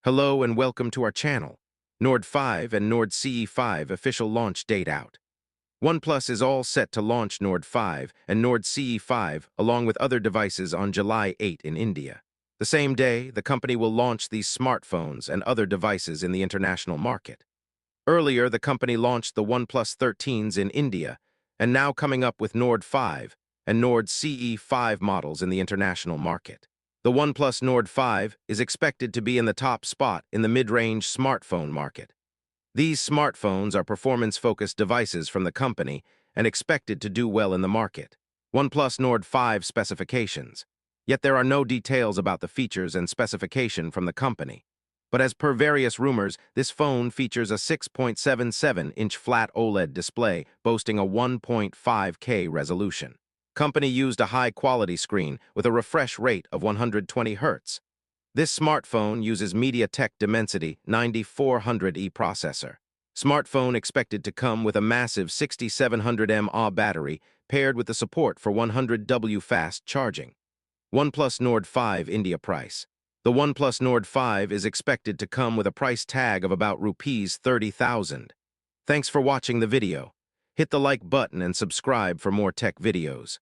Hello and welcome to our channel. Nord 5 and Nord CE5 official launch date out. OnePlus is all set to launch Nord 5 and Nord CE5 along with other devices on July 8 in India. The same day, the company will launch these smartphones and other devices in the international market. Earlier, the company launched the OnePlus 13s in India, and now coming up with Nord 5 and Nord CE5 models in the international market. The OnePlus Nord 5 is expected to be in the top spot in the mid-range smartphone market. These smartphones are performance-focused devices from the company and expected to do well in the market. OnePlus Nord 5 specifications. Yet there are no details about the features and specification from the company. But as per various rumors, this phone features a 6.77-inch flat OLED display boasting a 1.5K resolution. Company used a high-quality screen with a refresh rate of 120 Hz. This smartphone uses MediaTek Dimensity 9400E processor. Smartphone expected to come with a massive 6700 mAh battery paired with the support for 100W fast charging. OnePlus Nord 5 India price. The OnePlus Nord 5 is expected to come with a price tag of about Rs 30,000. Thanks for watching the video. Hit the like button and subscribe for more tech videos.